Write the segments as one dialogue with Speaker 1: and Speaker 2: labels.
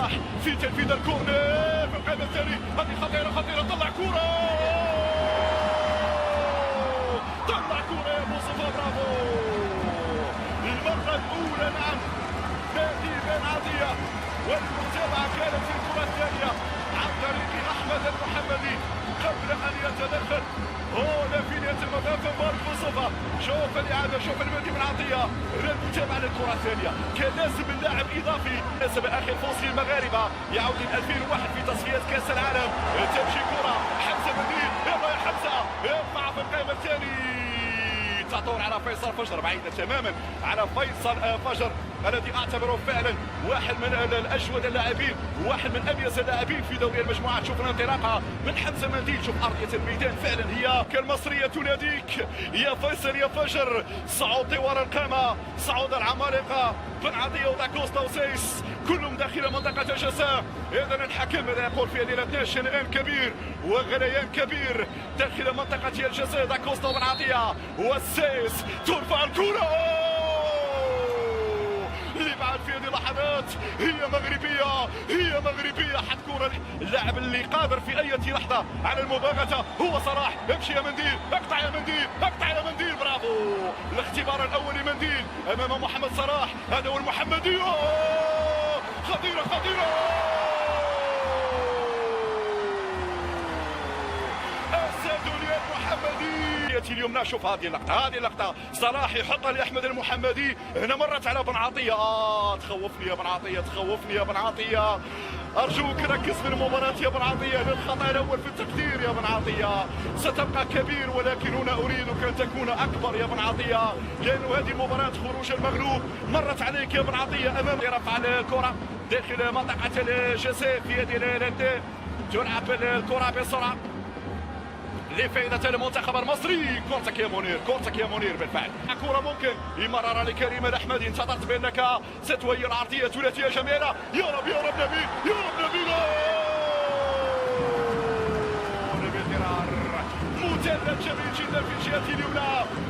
Speaker 1: صلاح في تنفيذ الكورنر في القائم الثاني. هذه خطيرة خطيرة، طلع كورة، طلع كورة يا مصطفى، برافو للمرة الأولى. نعم نادي بن عطية، والمتابعة كانت في الكرة الثانية عن طريق أحمد المحمدي قبل أن يتدخل هنا في نهاية المدافع مارك مصطفى. شوف الإعادة، شوف المهدي بن عطية للمتابعة للكرة الثانية. كان لازم اللاعب إضافي، لازم أخي الفوصلي المغاربة يعود ل 2001 في تصفيات كأس العالم. تمشي كرة حمزة مدين، يلا يا حمزة ارفع في القائمة الثاني، تعطون على فيصل فجر، بعيدة تماما على فيصل فجر الذي اعتبره فعلا واحد من الاجود اللاعبين، واحد من اميز اللاعبين في دوري المجموعات. شوف الانطلاقه من حمزه منديل، شوف ارضيه الميدان فعلا هي كالمصريه تناديك يا فيصل يا فجر. صعود طوال القامه، صعود العمالقه بن عطيه وداكوستا وسيس كلهم داخل منطقه الجزاء. اذا الحكم ماذا يقول في هذه الاثناء؟ شنآن كبير وغليان كبير داخل منطقه الجزاء. داكوستا وبن عطيه والسيس ترفع الكره اللي بعد في هذه اللحظات هي مغربيه، هي مغربيه. حد كره اللاعب اللي قادر في اي لحظه على المباغته هو صلاح. امشي يا منديل، اقطع يا منديل، اقطع يا منديل، برافو. الاختبار الاول لمنديل امام محمد صلاح، هذا هو المحمدي، خطيره خطيره، السادوني المحمدي اليمنى. شوف هذه اللقطه، هذه اللقطه صلاح يحطها لاحمد المحمدي، هنا مرت على بن عطيه. تخوفني يا بن عطيه، تخوفني يا بن عطيه، ارجوك ركز في المباراه يا بن عطيه. للخطا الاول في التقدير يا بن عطيه، ستبقى كبير ولكن هنا اريدك ان تكون اكبر يا بن عطيه، لانه هذه المباراه خروج المغلوب مرت عليك يا بن عطيه. امام رفع الكره داخل منطقه الجزاء في هذه الاثناء، تلعب الكره بسرعه لفائدة المنتخب المصري. كورتك يا منير، كورتك يا منير. بالفعل كرة ممكن يمرر لكريم الأحمدي، انتظرت بأنك ستغير عرضية ثلاثية جميلة. يا رب يا رب نبيل، يا رب نبيل، نبيل درار مثلث جميل جدا في الجهة اليمنى،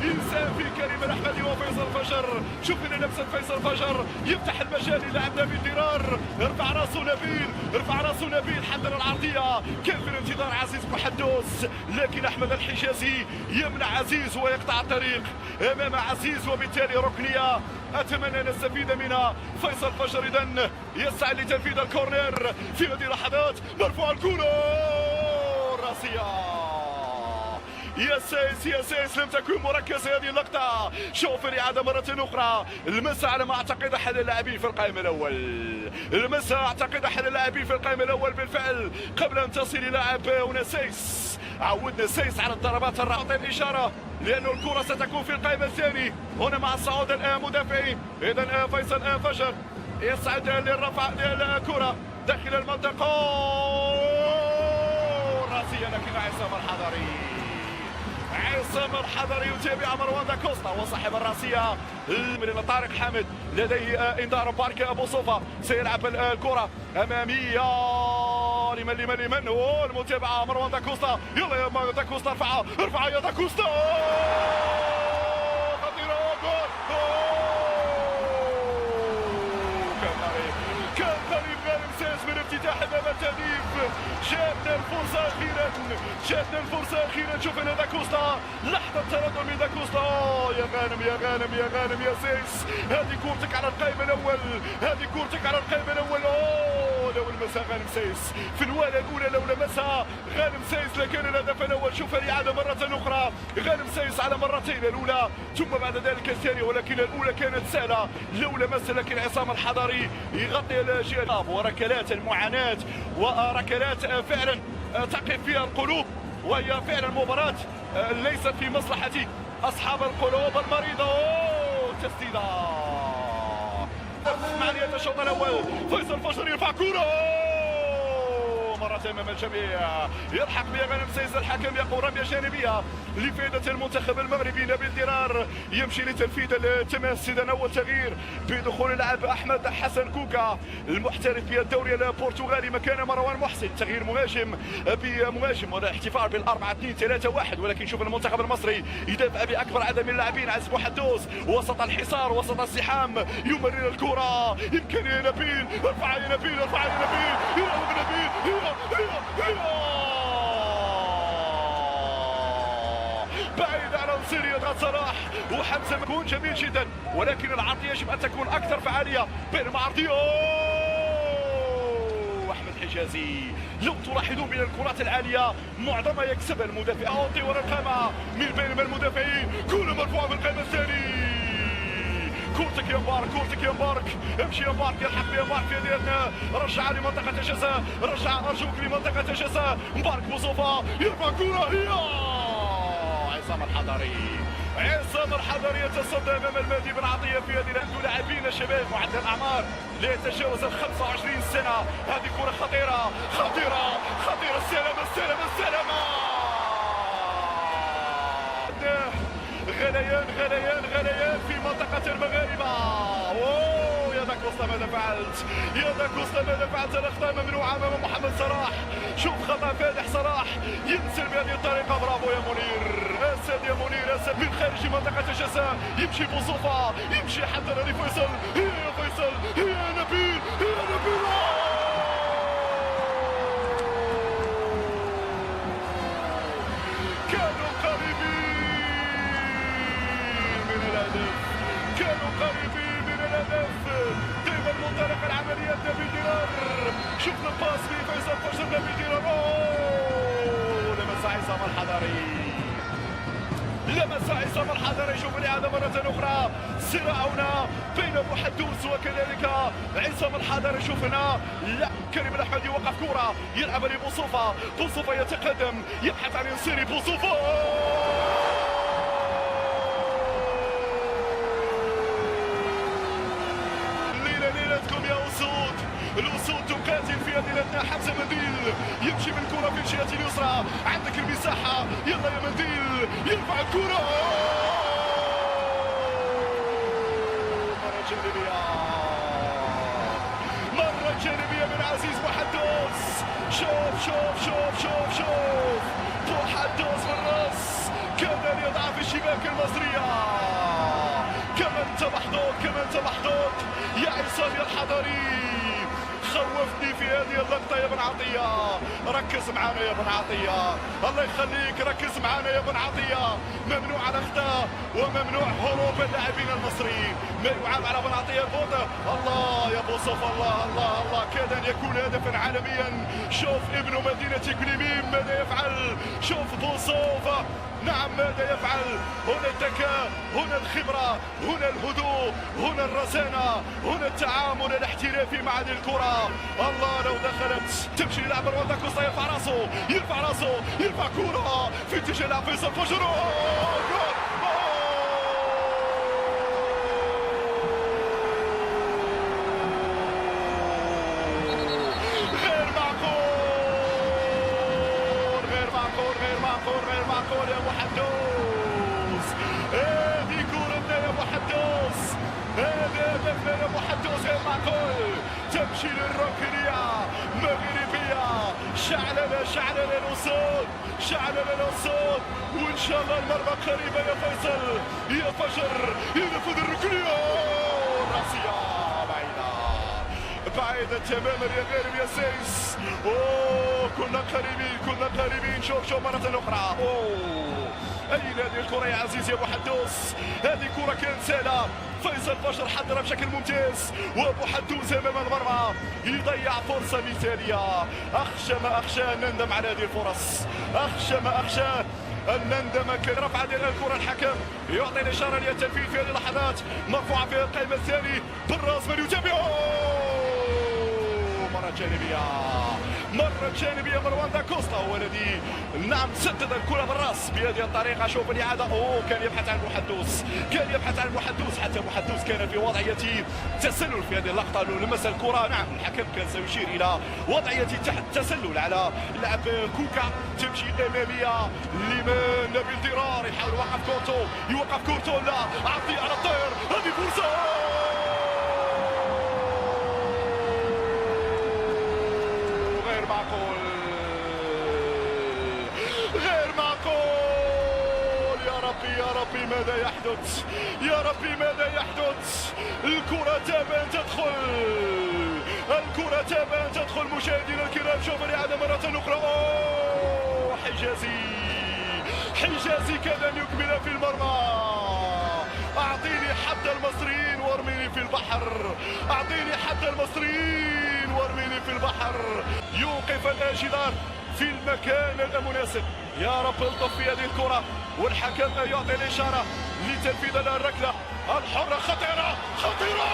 Speaker 1: إنسان في كريم الأحمدي وفيصل فجر. شوف هنا لمسة فيصل فجر يفتح المجال للاعب نبيل درار. ارفع راسه نبيل، ارفع راسه نبيل، حضر العرضية. كان في الانتظار عزيز محدوس، لكن أحمد الحجازي يمنع عزيز ويقطع الطريق أمام عزيز، وبالتالي ركنية أتمنى أن نستفيد منها. فيصل فجر إذن يسعى لتنفيذ الكورنر في هذه اللحظات. مرفوع الكرة راسية، يا سيس يا سيس، لم تكن مركزة هذه اللقطة. شوف الإعادة مرة أخرى، المسا على ما أعتقد أحد اللاعبين في القائم الأول، المسا أعتقد أحد اللاعبين في القائم الأول بالفعل قبل أن تصل لاعب هنا سيس. عودنا سيس على الضربات الرائعة، الإشارة لأن الكرة ستكون في القائم الثاني هنا مع الصعود المدافعين. إذا فيصل فجر يصعد للرفع للكرة داخل المنطقة راسية، لكن عصام الحضري، عصام الحضري يتابع مروان داكوستا وصاحب الراسيه من طارق حامد. لديه انذار بارك ابو صوفا، سيلعب الكره اماميه لمن هو المتابعه مروان داكوستا. يلا يا داكوستا، ارفعها ارفعها يا داكوستا، خطيره، جول كان قريب غانم سيس من افتتاح باب التهديف. جاتنا الفرصة أخيرا، جاتنا الفرصة أخيرا. شوف هنا داكوستا، لحظة تردد من داكوستا. يا غانم يا غانم يا غانم يا سيس، هذه كورتك على القائم الأول، هذه كورتك على القائم الأول. لو لمسها غانم سيس في الوهلة الأولى، لو لمسها غانم سيس لكان الهدف الأول. شوف الإعادة مرة أخرى، غانم سيس على مرتين، الأولى ثم بعد ذلك الثانية، ولكن الأولى كانت سهلة لو لمس، لكن عصام الحضري يغطي الجهة. وركلات المعاناة وركلات فعلا تقف فيها القلوب، وهي فعلا مباراة ليست في مصلحة أصحاب القلوب المريضة. تسديدة معنية الشوط الأول. فيصل فجر يرفع كرة مرة أمام الجميع، يلحق بها غانم سيس. الحكم يقول رمية جانبية لفائدة المنتخب المغربي. نبيل درار يمشي لتنفيذ التماس. إذا أول تغيير بدخول اللاعب أحمد حسن كوكا المحترف في الدوري البرتغالي مكان مروان محسن. تغيير مهاجم بمهاجم والاحتفال بال4-2-3-1. ولكن شوف المنتخب المصري يدافع بأكبر عدد من اللاعبين. عز محدوس وسط الحصار، وسط الزحام، يمرر الكرة، يمكن يا نبيل، ارفع يا نبيل، ارفع يا نبيل، صلاح وحمزة يكون جميل جدا، ولكن العرضية يجب أن تكون أكثر فعالية. بينما عرضية أحمد حجازي، لو تلاحظون من الكرات العالية معظمها يكسبها المدافع. أوطي ورا القامة من بين المدافعين، كل مرفوعة في القائمة الثاني. كورتك يا مبارك، كورتك يا مبارك، امشي يا مبارك، يلحق بها مبارك في يدنا، رجع لمنطقة الجزاء، رجع أرجوك لمنطقة الجزاء. مبارك بوصوفة يرفع كرة، يا عصام الحضري، عصام الحضري يتصدى امام المهدي بن عطيه في هذه لاعبين شباب معدل الاعمار لا يتجاوز ال 25 سنه. هذه كره خطيره خطيره خطيره، السلامه السلامه السلامه. غليان غليان غليان في منطقه المغاربه. اوه يا ذا كوستا ماذا فعلت؟ يا ذا كوستا ماذا فعلت؟ الاخطاء ممنوعه امام محمد صلاح. شوف خطا فادح صلاح ينزل بهذه الطريقه. برافو يا منير، اسد يا منير، اسد من خارج منطقه الجزاء. يمشي بوصوفه، يمشي حتى لفيصل، هي يا فيصل، هي يا نبيل، هي يا نبيل. كانوا قريبين من الهدف، كانوا قريبين من الهدف. ضمن المنطلق العمليات نبيل ديرار، شفنا الباس في فيصل فجر نبيل ديرار. اوه لمس عصام الحضري، لمس عصام الحضري. شوف الإعادة مرة أخرى، صراعنا بين أبو حدوس وكذلك عصام الحضري. شوف هنا لا كريم الأحمدي وقف كرة يلعب لبوصوفة، بوصوفة يتقدم يبحث عن ينصيري، بوصوفة ليلتكم يا أسود. الأسود تقاتل في هذه الأثناء. حمزة منديل يمشي بالكرة في الجهة اليسرى، عندك المساحة، يلا يا منديل يرفع الكرة. مرة جانبية، مرة جانبية من عزيز بوحدوس. شوف شوف شوف شوف شوف بوحدوس بالراس كان يضع في الشباك المصرية. كما انت محظوظ، كما انت محظوظ يا عصام يا الحضري. خوفتني في هذه اللقطة يا بن عطية، ركز معانا يا بن عطية، الله يخليك ركز معانا يا بن عطية. ممنوع الأخطاء وممنوع هروب اللاعبين المصري. ما يعاب على بن عطية البوطة. الله يا بوصوف، الله الله الله، كاد أن يكون هدفا عالميا. شوف ابن مدينة كليميم ماذا يفعل، شوف بوصوف نعم ماذا يفعل. هنا الذكاء، هنا الخبرة، هنا الهدوء، هنا الرزانة، هنا التعامل الاحترافي مع هذه الكرة. الله لو دخلت تمشي للعب رواندا كوستا، يرفع راسه، يرفع راسه، يرفع كرة في اتجاه لاعب فيصل فجر. غير معقول، غير معقول، غير معقول، غير معقول يا ابو حدوس. هذه كرتنا يا ابو حدوس، هذا هدفنا يا ابو حدوس. غير معقول، تمشي للركنية مغربية. شعلنا شعلنا الأسود، شعلنا الأسود، وإن شاء الله المرمى قريبة يا فيصل يا فجر ينفذ الركنية الراسية بعيدة تماما يا غارم يا سيس. اوه كنا قريبين، كنا قريبين. شوف شوف مرة أخرى. اوه أين هذه الكرة يا عزيزي يا أبو حدوس؟ هذه كرة كانت سهلة. فيصل فجر حضرها بشكل ممتاز، وأبو حدوس أمام المرمى يضيع فرصة مثالية. أخشى ما أخشى أن نندم على هذه الفرص، أخشى ما أخشى أن نندم. كان رفع ديال الكرة، الحكم يعطي الإشارة للتنفيذ في هذه اللحظات. مرفوعة في القائمة الثاني بالراس، من يتابعه. مرة جانبية، مرة جانبية مروان دا كوستا هو الذي نعم سدد الكرة بالراس بهذه الطريقة. شوف الإعادة، اوه كان يبحث عن محدوس، كان يبحث عن محدوس، حتى محدوس كان في وضعية تسلل في هذه اللقطة. لمس الكرة، نعم الحكم كان سيشير إلى وضعية تسلل على لاعب كوكا. تمشي أمامية لمن نبيل ديرار، يحاول يوقف كورتو، يوقف كورتو، لا عطي على الطير، هذه فرصة. غير معقول، غير معقول. يا ربي يا ربي ماذا يحدث، يا ربي ماذا يحدث. الكرة تابان تدخل، الكرة تابان تدخل. مشاهدينا الكرام شوف الإعادة مرة أخرى. أوه حجازي، حجازي كان يكمل في المرمى. أعطيني حتى المصريين وارميني في البحر، أعطيني حتى المصريين وارميني في البحر. يوقف الجدار في المكان المناسب. يا رب الطف في هذه الكرة، والحكم يعطي الإشارة لتنفيذ الركلة الحرة. خطيرة خطيرة.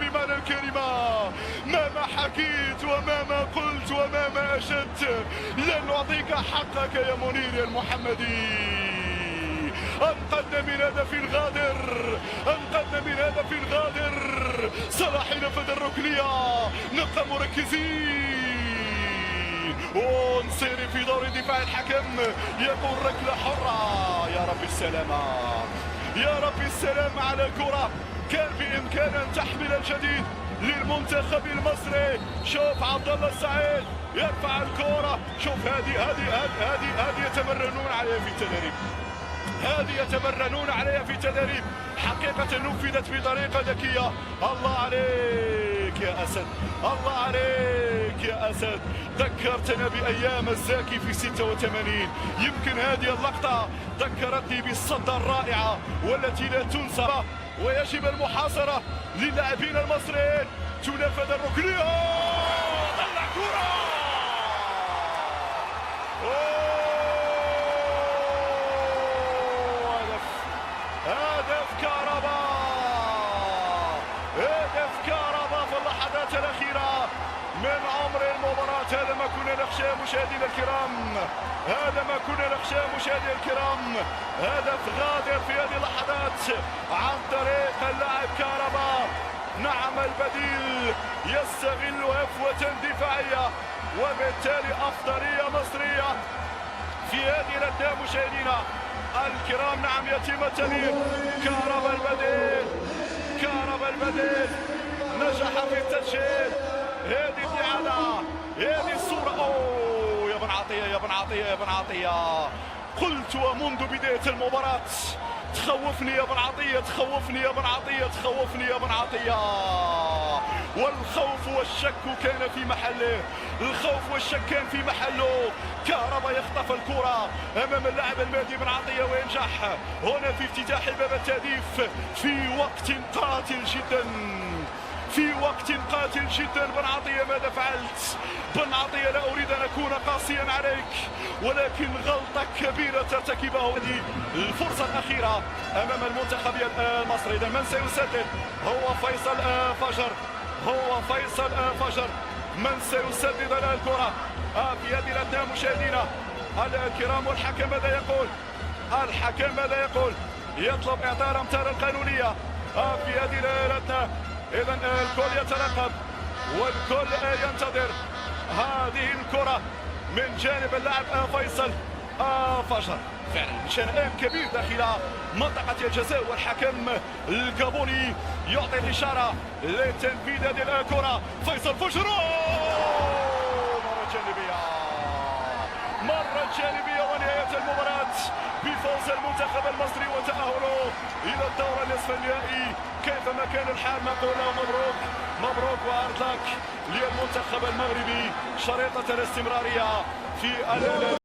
Speaker 1: بمعنى الكلمة، مهما حكيت ومهما قلت ومهما أشدت لن أعطيك حقك يا منير يا المحمدي. أنقذنا من هدف غادر، أنقذنا من هدف غادر. صلاح نفذ الركنية، نبقى مركزين ونصير في دور دفاع الحكم. يقول ركلة حرة. يا رب السلامة، يا رب السلامة على كرة كان بإمكان أن تحمل الجديد للمنتخب المصري. شوف عبد الله السعيد يرفع الكرة. شوف هذه يتمرنون عليها في التدريب، هذه يتمرنون عليها في التدريب. حقيقة نفذت بطريقة ذكية. الله عليك يا أسد، الله عليك يا أسد. ذكرتنا بأيام الزاكي في 86. يمكن هذه اللقطة ذكرتني بالصدة الرائعة والتي لا تنسى. ويجب المحاصرة للاعبين المصريين. تنفذ الركنية، طلع كرة. هدف كهرباء، هدف كهرباء في اللحظات الأخيرة من عمر المباراة. هذا ما كنا نخشاه مشاهدينا الكرام، هذا ما كنا نخشاه مشاهدينا الكرام. هدف غادر في هذه اللحظات عن طريق اللاعب كهرباء. نعم، البديل يستغل هفوة دفاعية وبالتالي أفضلية مصرية في هذه الأداء مشاهدينا الكرام. نعم، يتم التغيير. كهرباء البديل، كهرباء البديل نجح في التسجيل. هذه الإعادة، هذه الصورة. أوه يا بن عطية، يا بن عطية، يا بن عطية. قلت ومنذ بداية المباراة تخوفني يا بن عطية، تخوفني يا بن عطية، تخوفني يا بن عطية. والخوف والشك كان في محله، الخوف والشك كان في محله. كهرباء يخطف الكرة أمام اللاعب المهدي بن عطية وينجح هنا في افتتاح باب التهديف في وقت قاتل جدا، في وقت قاتل جدا. بن عطية ماذا فعلت؟ بن عطية لا أريد أن أكون قاسيا عليك، ولكن غلطة كبيرة ترتكبها. هذه الفرصة الأخيرة أمام المنتخب المصري. إذا من سيسدد؟ هو فيصل فجر، هو فيصل فجر. من سيسدد على الكرة في هذه الأثناء مشاهدينا الكرام؟ والحكم ماذا يقول؟ الحكم ماذا يقول؟ يطلب إعطاء الأمتار القانونية في هذه الأثناء. إذا الكل يترقب والكل ينتظر هذه الكرة من جانب اللاعب فيصل فجر. فعلا شنآن كبير داخل منطقة الجزاء، والحكم الكابوني يعطي الإشارة لتنفيذ هذه الكرة. فيصل فجر، مرة جانبية، مرة جانبية. ونهاية المباراة بفوز المنتخب المصري وتأهله إلى الدور النصف النهائي. كيفما كان الحال نقول له مبروك، مبروك وهارد لك للمنتخب المغربي. شريطة الاستمرارية في